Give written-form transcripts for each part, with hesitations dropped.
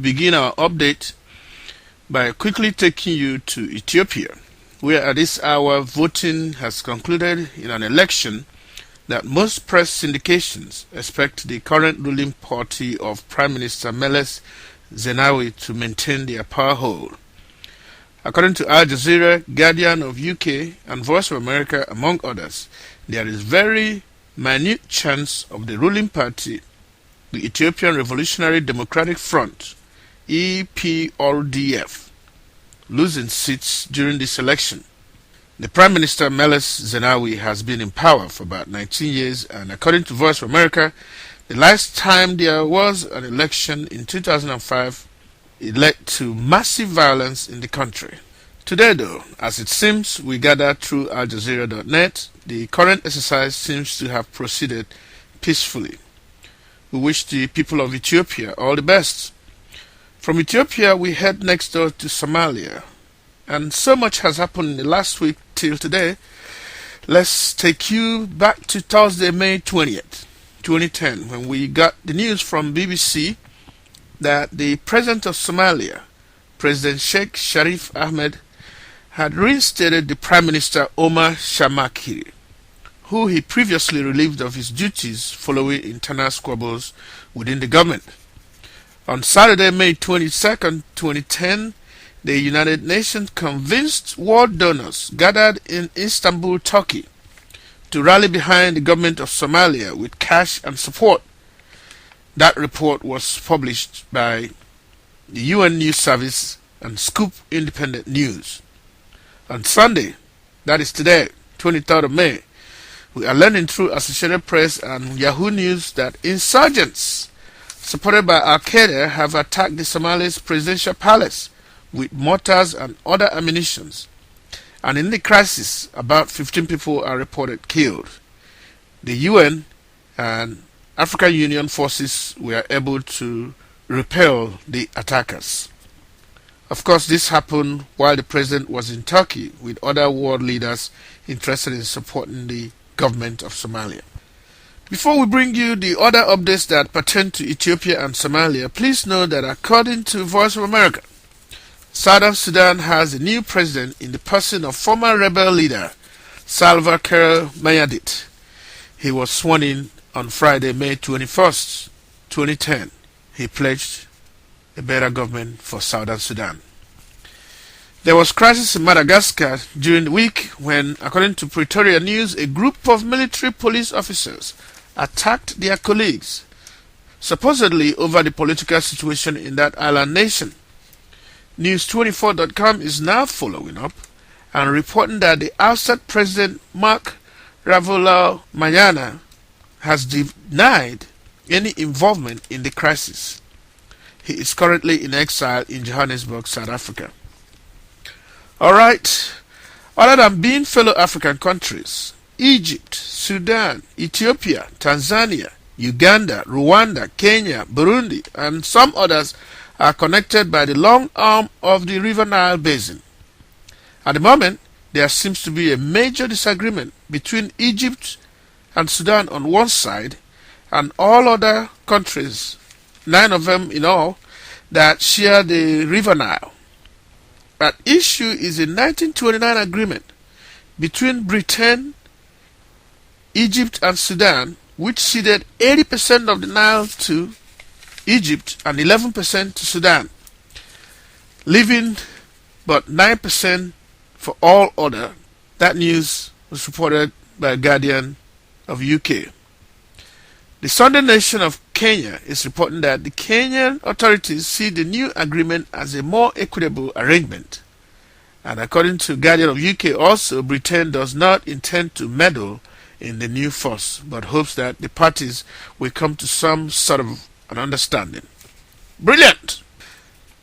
begin our update by quickly taking you to Ethiopia, where at this hour voting has concluded in an election that most press indications expect the current ruling party of Prime Minister Meles Zenawi to maintain their power hold. According to Al Jazeera, Guardian of UK, and Voice of America, among others, there is very minute chance of the ruling party, the Ethiopian Revolutionary Democratic Front, EPRDF, losing seats during this election. The Prime Minister Meles Zenawi has been in power for about 19 years, and according to Voice of America, the last time there was an election in 2005, it led to massive violence in the country. Today, though, as it seems we gather through aljazeera.net, the current exercise seems to have proceeded peacefully. We wish the people of Ethiopia all the best. From Ethiopia, we head next door to Somalia. And so much has happened in the last week till today. Let's take you back to Thursday, May 20th, 2010, when we got the news from BBC that the President of Somalia, President Sheikh Sharif Ahmed, had reinstated the Prime Minister Omar Shamakiri, who he previously relieved of his duties following internal squabbles within the government. On Saturday, May 22nd, 2010, the United Nations convinced world donors gathered in Istanbul, Turkey, to rally behind the government of Somalia with cash and support. That report was published by the UN News Service and Scoop Independent News. On Sunday, that is today, 23rd of May, we are learning through Associated Press and Yahoo News that insurgents supported by Al-Qaeda have attacked the Somali's presidential palace with mortars and other ammunitions. And in the crisis, about 15 people are reported killed. The UN and African Union forces were able to repel the attackers. Of course, this happened while the president was in Turkey with other world leaders interested in supporting the government of Somalia. Before we bring you the other updates that pertain to Ethiopia and Somalia, please know that according to Voice of America, Southern Sudan has a new president in the person of former rebel leader Salva Kiir Mayardit. He was sworn in on Friday, May 21st, 2010. He pledged a better government for Southern Sudan. There was crisis in Madagascar during the week when, according to Pretoria News, a group of military police officers attacked their colleagues, supposedly over the political situation in that island nation. News24.com is now following up and reporting that the ousted President Marc Ravalomanana has denied any involvement in the crisis. He is currently in exile in Johannesburg, South Africa. Alright, other than being fellow African countries, Egypt, Sudan, Ethiopia, Tanzania, Uganda, Rwanda, Kenya, Burundi, and some others are connected by the long arm of the River Nile Basin. At the moment, there seems to be a major disagreement between Egypt and Sudan on one side and all other countries, 9 of them in all, that share the River Nile. At issue is a 1929 agreement between Britain, Egypt, and Sudan, which ceded 80% of the Nile to Egypt and 11% to Sudan, leaving but 9% for all other. That news was reported by Guardian of UK. The Sunday Nation of Kenya is reporting that the Kenyan authorities see the new agreement as a more equitable arrangement. And according to Guardian of UK also, Britain does not intend to meddle in the new force, but hopes that the parties will come to some sort of an understanding. Brilliant!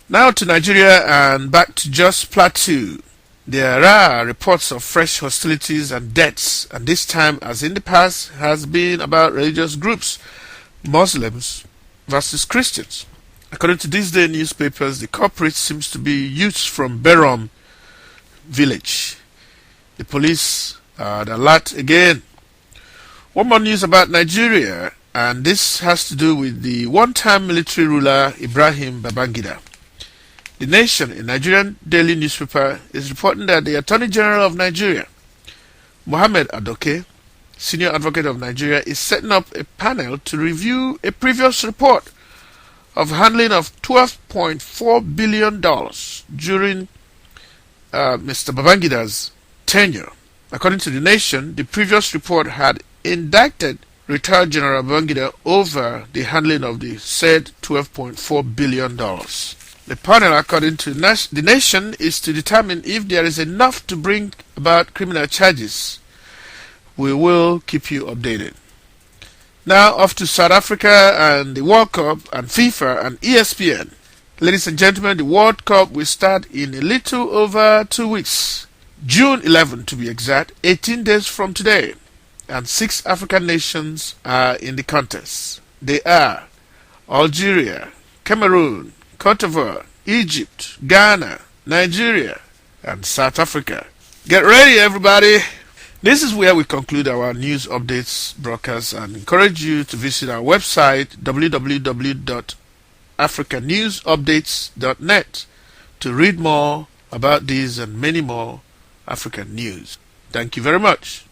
Now to Nigeria and back to Jos Plateau. There are reports of fresh hostilities and deaths, and this time, as in the past, has been about religious groups, Muslims versus Christians. According to these day newspapers, the culprit seems to be youths from Berom village. The police are alert again. One more news about Nigeria. And this has to do with the one-time military ruler Ibrahim Babangida. The Nation, a Nigerian daily newspaper, is reporting that the Attorney General of Nigeria, Mohammed Adoke, Senior Advocate of Nigeria, is setting up a panel to review a previous report of handling of $12.4 billion during Mr. Babangida's tenure. According to the Nation, the previous report had indicted retired General Babangida over the handling of the said $12.4 billion. The panel, according to the Nation, is to determine if there is enough to bring about criminal charges. We will keep you updated. Now off to South Africa and the World Cup and FIFA and ESPN. Ladies and gentlemen, the World Cup will start in a little over 2 weeks. June 11 to be exact, 18 days from today. And 6 African nations are in the contest. They are Algeria, Cameroon, Cote d'Ivoire, Egypt, Ghana, Nigeria, and South Africa. Get ready, everybody! This is where we conclude our news updates broadcast and encourage you to visit our website www.africanewsupdates.net to read more about these and many more African news. Thank you very much.